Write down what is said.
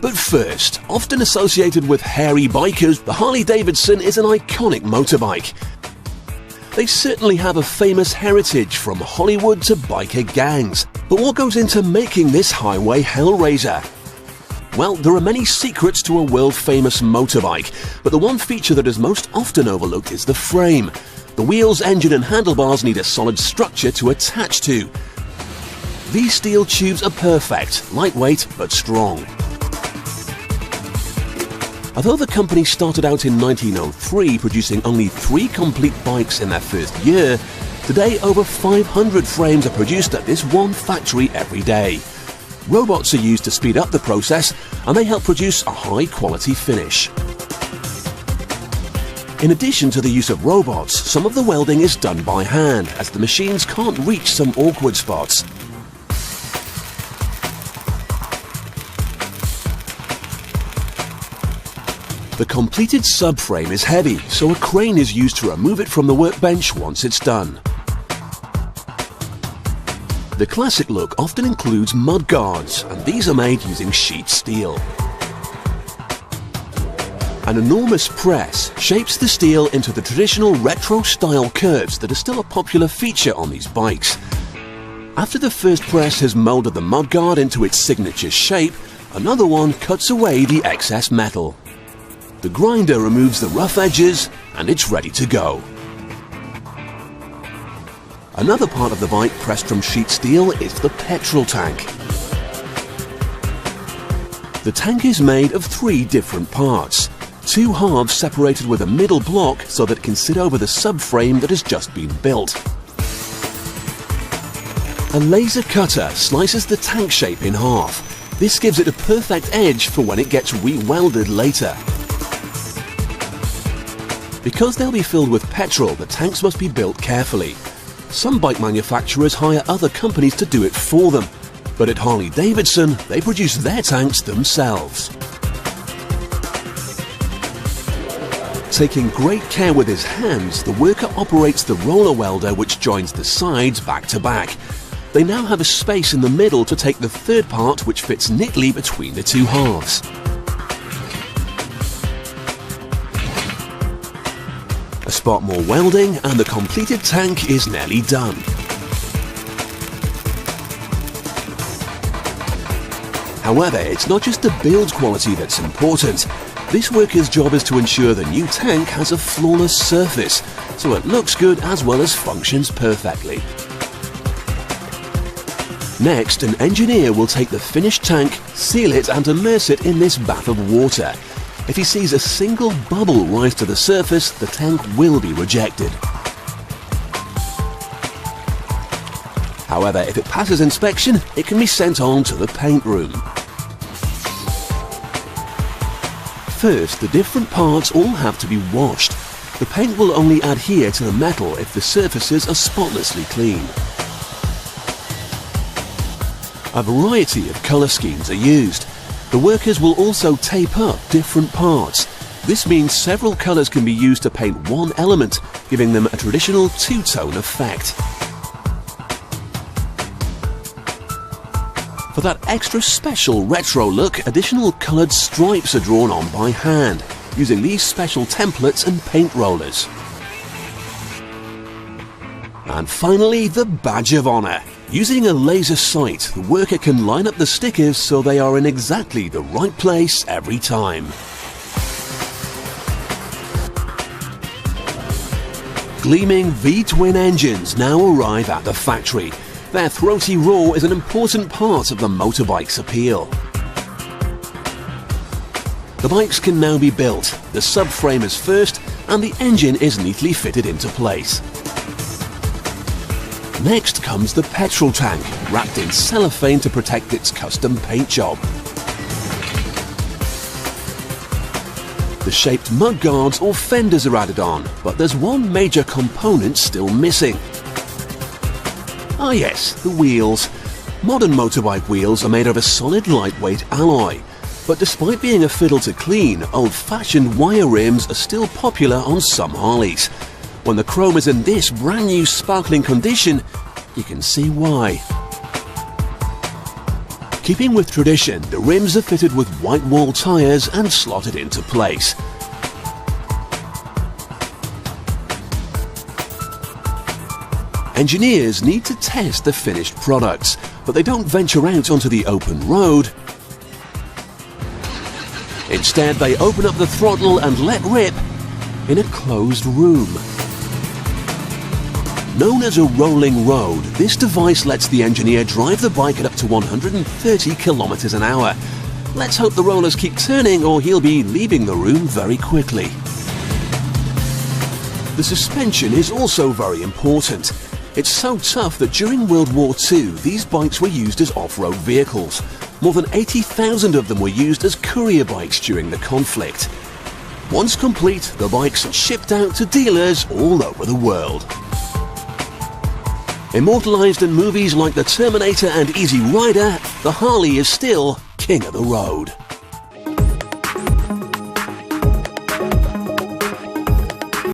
But first, often associated with hairy bikers, the Harley Davidson is an iconic motorbike. They certainly have a famous heritage from Hollywood to biker gangs. But what goes into making this highway hellraiser? Well, there are many secrets to a world-famous motorbike, but the one feature that is most often overlooked is the frame. The wheels, engine and handlebars need a solid structure to attach to. These steel tubes are perfect, lightweight but strong. Although the company started out in 1903 producing only 3 complete bikes in their first year, today over 500 frames are produced at this one factory every day. Robots are used to speed up the process, and they help produce a high-quality finish. In addition to the use of robots, some of the welding is done by hand, as the machines can't reach some awkward spots. The completed subframe is heavy, so a crane is used to remove it from the workbench once it's done. The classic look often includes mudguards, and these are made using sheet steel. An enormous press shapes the steel into the traditional retro-style curves that are still a popular feature on these bikes. After the first press has molded the mudguard into its signature shape, another one cuts away the excess metal. The grinder removes the rough edges, and it's ready to go. Another part of the bike pressed from sheet steel is the petrol tank. The tank is made of 3 different parts. 2 halves separated with a middle block so that it can sit over the subframe that has just been built. A laser cutter slices the tank shape in half. This gives it a perfect edge for when it gets re-welded later. Because they'll be filled with petrol, the tanks must be built carefully. Some bike manufacturers hire other companies to do it for them, but at Harley Davidson, they produce their tanks themselves. Taking great care with his hands, the worker operates the roller welder which joins the sides back to back. They now have a space in the middle to take the third part which fits neatly between the 2 halves. A spot more welding and the completed tank is nearly done. However, it's not just the build quality that's important. This worker's job is to ensure the new tank has a flawless surface, so it looks good as well as functions perfectly. Next, an engineer will take the finished tank, seal it and immerse it in this bath of water. If he sees a single bubble rise to the surface, the tank will be rejected. However, if it passes inspection, it can be sent on to the paint room. First, the different parts all have to be washed. The paint will only adhere to the metal if the surfaces are spotlessly clean. A variety of colour schemes are used. The workers will also tape up different parts. This means several colours can be used to paint one element, giving them a traditional 2-tone effect. For that extra special retro look, additional coloured stripes are drawn on by hand, using these special templates and paint rollers. And finally, the badge of honour. Using a laser sight, the worker can line up the stickers so they are in exactly the right place every time. Gleaming V-twin engines now arrive at the factory. Their throaty roar is an important part of the motorbike's appeal. The bikes can now be built. The subframe is first, and the engine is neatly fitted into place. Next comes the petrol tank, wrapped in cellophane to protect its custom paint job. The shaped mudguards or fenders are added on, but there's one major component still missing. Ah yes, the wheels. Modern motorbike wheels are made of a solid lightweight alloy, but despite being a fiddle to clean, old-fashioned wire rims are still popular on some Harleys. When the chrome is in this brand new sparkling condition, you can see why. Keeping with tradition, the rims are fitted with white wall tyres and slotted into place. Engineers need to test the finished products, but they don't venture out onto the open road. Instead, they open up the throttle and let rip in a closed room. Known as a rolling road, this device lets the engineer drive the bike at up to 130 kilometers an hour. Let's hope the rollers keep turning or he'll be leaving the room very quickly. The suspension is also very important. It's so tough that during World War II, these bikes were used as off-road vehicles. More than 80,000 of them were used as courier bikes during the conflict. Once complete, the bikes are shipped out to dealers all over the world. Immortalized in movies like The Terminator and Easy Rider, the Harley is still king of the road.